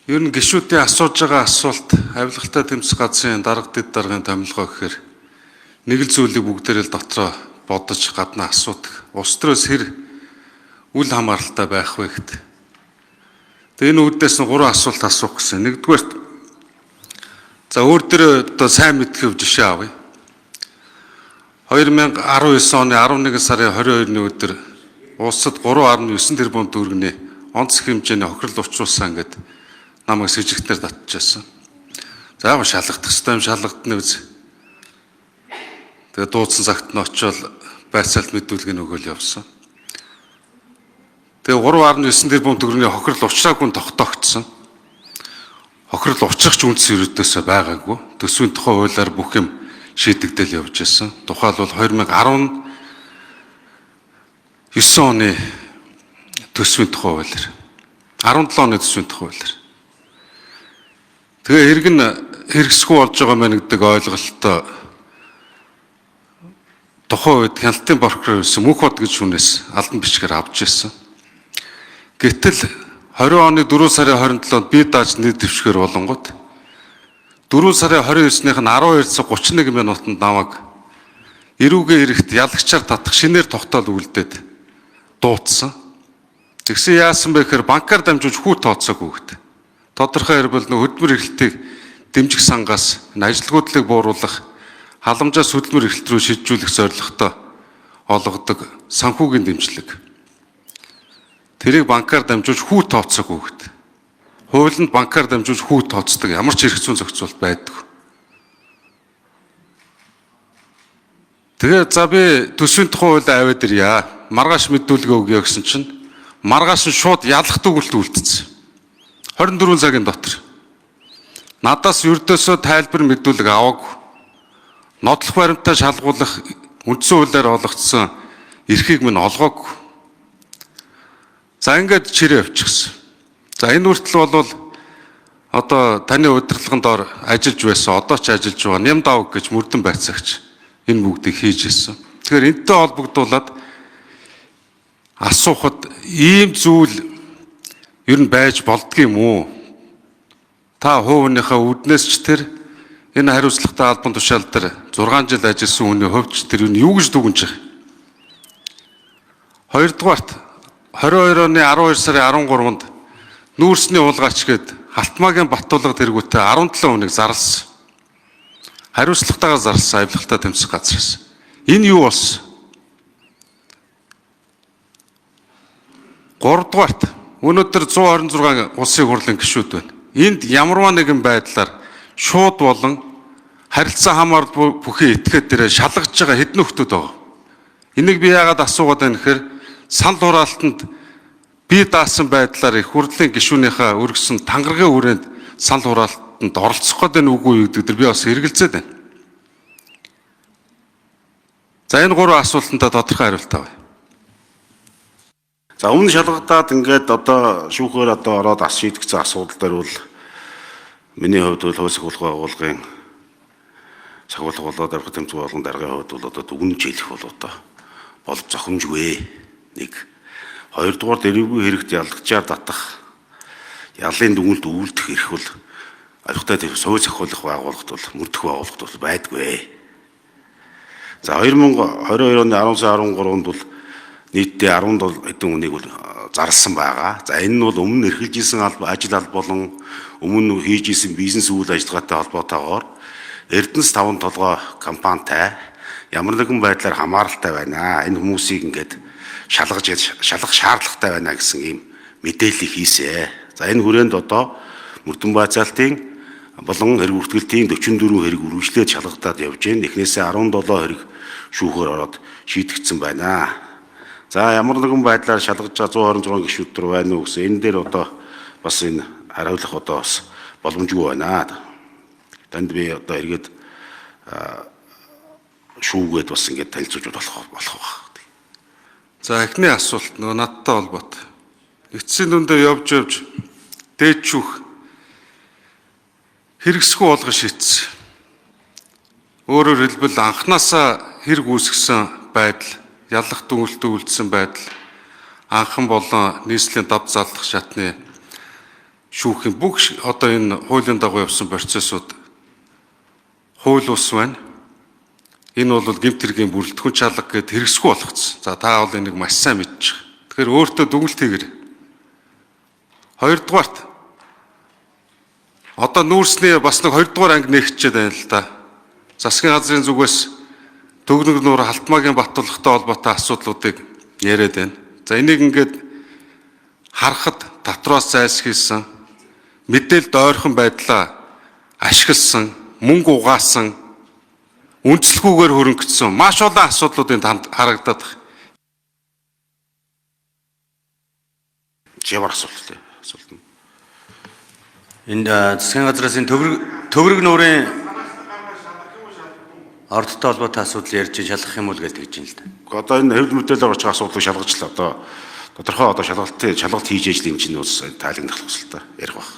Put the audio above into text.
Ер нь гишүүдийн асууж байгаа асуулт авилгалтай тэмцэх газрын дарга дэд даргын томилгоо гэхээр нэг л зүйлийг бүгдээрээ л дотроо бодож гадна асуудаг. Улс төрөөс хэр үл хамааралтай байх вэ гэдэг. Тэгээ энэ үүднээс нь 3 асуулт асуух гэсэн. Нэгдүгээр за өөр дөрөө одоо сайн мэдхэв жишээ авъя. 2019 оны 11 сарын 22-ны өдөр улсад 3.9 тэрбум төгрөгийн онц хэмжээний хохирол учруулсан гэдэг намайг с сэжигтнэр татчихсан. За яа шалгах хэвээр юм шалгадна үз. Тэгээ дуудсан цагт нь очиод байцаалт мэдүүлгийг өгөөл явсан. Тэгээ 3.9 тэрбум төгрөгийн хохирол учраагүй тогтоогдсон. Хохирол учрах ч үндэс ерөөдөөсөө байгаагүй. Төсвийн тухай хуулиар бүх юм шийдэгдэл явж байсан. Тухайлбал 2019 оны төсвийн тухай хуулиар 17 оны төсвийн тухай хуулиар. Тэгээ хэрэг нь хэрэгсэхгүй болж байгаа мэн гэдэг ойлголтоо тухайн үед хяналтын прокурор байсан Мөнх бод гэж хүнээс албан бичгээр авч ирсэн. Гэтэл 20 оны 4 сарын 27-нд би дааж нийт дэвшгээр болонгот 4 сарын 29-ных нь 12 цаг 31 минутанд намайг эрүүгээ эрэхт ялагчаар татах шинээр тогтоол үлдээд дуудсан. Тэгсэн яасан бэ гэхээр банкар дамжуулж хүү тооцоогүй гэдэг. Тодорхой хэрбэл хөдөлмөр эрхлэлтийг дэмжих сангаас ажилтгуудлыг бууруулах халамжаас хөдөлмөр эрхлэлт рүү шилжүүлэх зорилготой олгодог санхүүгийн дэмжлэг. Тэрийг банкар дамжуулж хүү тооцоогүй гэдэг. Хуулинд банкар дамжуулж хүү тооцдог ямар ч эрх зүйн зохицуулт байдаг. Тэгээ за би төсвийн тухай хуулиа аваад ирье. Маргааш мэдүүлгээ өгье гэсэн чинь маргааш нь шууд ялах дүгнэлт үлдсэн. 24 цагийн дотор. Надаас ердөөсөө тайлбар мэдүүлэг аваагүй. Нотлох баримтаа шалгуулах үндсэн хуулиар олгогдсон эрхийг минь олгоогүй. За ингээд чирээ авчихсан. За энэ хүртэл бол одоо таны удирдлагын доор ажиллаж байсан, одоо ч ажиллаж байгаа Ням давг гэж мөрдөн байцаагч энэ бүгдийг хийж ирсэн. Тэгэхээр энэтэй холбогдуулаад асуухад ийм зүйл ер нь байж болдгийм үү? Та хувийнхаа үднээс ч тэр энэ хариуцлагатай албан тушаал дээр 6 жил ажилласан хүний хувьд ч тэр юу гэж дүгнэж байгаа. Хоёрдугаарт 22 оны 12 сарын 13-нд нүүрсний уулгаач гээд Халтмаагийн Баттулга тэргүүтээ 17 хүнийг зарласан. Хариуцлагатайгаар зарласан авилгалтай тэмцэх газраас. Энэ юу болсон? 3-дугаарт өнөөдөр 126 улсын хурлын гишүүд байна. Энд ямарваа нэгэн байдлаар шууд болон харилцаа хамаарал бүхий этгээд дээрээ шалгаж байгаа хэдэн хүмүүс байгаа. Энийг би яагаад асуугаад байна гэхээр санал хураалтанд би даасан байдлаар их хурлын гишүүнийхээ өргөсөн тангаргийн хүрээнд санал хураалтанд оролцох гэдэг нь үгүй юу гэдэг би бас эргэлзээд байна. За энэ 3 асуултанд тодорхой хариулт авъя. За өмнө шалгагдаад ингээд одоо шүүхээр одоо ороод шийдэгдсэн асуудал дээр бол миний хувьд бол хууль сахиулгын агуулгын сахиулах болоод авах тэмцэх болгон даргын хувьд бол одоо дүгнэж хэлэх бол одоо бол зохимжгүй. Нэг хоёрдугаар дэрвгүй хэрэгт ялгчаар татах яллын дүгнэлт үүлдэх эрх бол авилгатай хууль сахиулах байгууллагт бол мөрдөх байгууллагт бол байдгүй. За 2022 оны 10 сарын 13-нд бол нийтдээ 17 хэдэн хүнийг бол зарласан байгаа. За энэ нь бол өмнө эрхэлж исэн ажил алба болон өмнө хийж исэн бизнес үйл ажиллагаатай холбоотойгоор Эрдэнэс 5 толгой компанитай ямар нэгэн байдлаар хамааралтай байна. Энэ хүмүүсийг ингээд шалгах шаардлагатай байна гэсэн ийм мэдээлэл хийсэ. За энэ хүрээнд одоо Мөрдөн Байцаалтын болон хэрэг бүртгэлтийн 44 хэрэг үргэлжлээд шалгагдаад явж байна. Эхнээсээ 17 хэрэг шүүхээр ороод шийдэгдсэн байна. За ямар нэгэн байдлаар шалгаж байгаа 126 гишүүд төр байна уу гэсэн энэ дээр одоо бас энэ хариулах одоо бас боломжгүй байна. Танд би одоо эргээд шүүгээд бас ингээд танилцуулж болох байх. За эхний асуулт нөгөө надтай холбоотой. Эцсийн дүндээ явж дээд шүүх хэрэгсэхгүй болгож шийдсэн. Өөрөөр хэлбэл анханасаа хэрэг үүсгэсэн байдал яллах дүгнэлт үйлдсэн байдал анхан болон нийслэлийн дав залдах шатны шүүхийн бүх одоо энэ хуулийн дагуу явсан процессууд хууль ус байна. Энэ бол гэмт хэргийн бүрэлдэхүүн чалга гэд хэрэгсгүй болгоцсон. За та бол энийг маш сайн мэдчих. Тэгэхээр өөртөө дүгнэлт хийгэр. Хоёрдугаарт одоо нүүрсний бас нэг 2 дугаар анги нээгчээд байна л да. Засгийн газрын зүгээс Төгнөг нуур Халтмаагийн Баттулгатай холбоотой асуудлуудыг яриад байна. За энийг ингээд харахад татвараас зайлсхийсэн, мэдээлэлд ойрхон байдлаа ашигласан, мөнгө угаасан, үндэслэлгүйгээр хөрөнгөцсөн маш олон асуудлуудын танд харагдаад байна. Ямар асуулт вэ? Асуулт нь. Энэ засгийн газраас энэ төгрөг нуурын ордтой холбоотой асуудал ярьж шалгах юм уу гэж тэгж байна л да. Одоо энэ хэвлэл мэдээлэл орж байгаа асуудлыг шалгаж л одоо тодорхой одоо шалгалт хийж ээж л энэ чинь бас таалагдах л та ярих байх.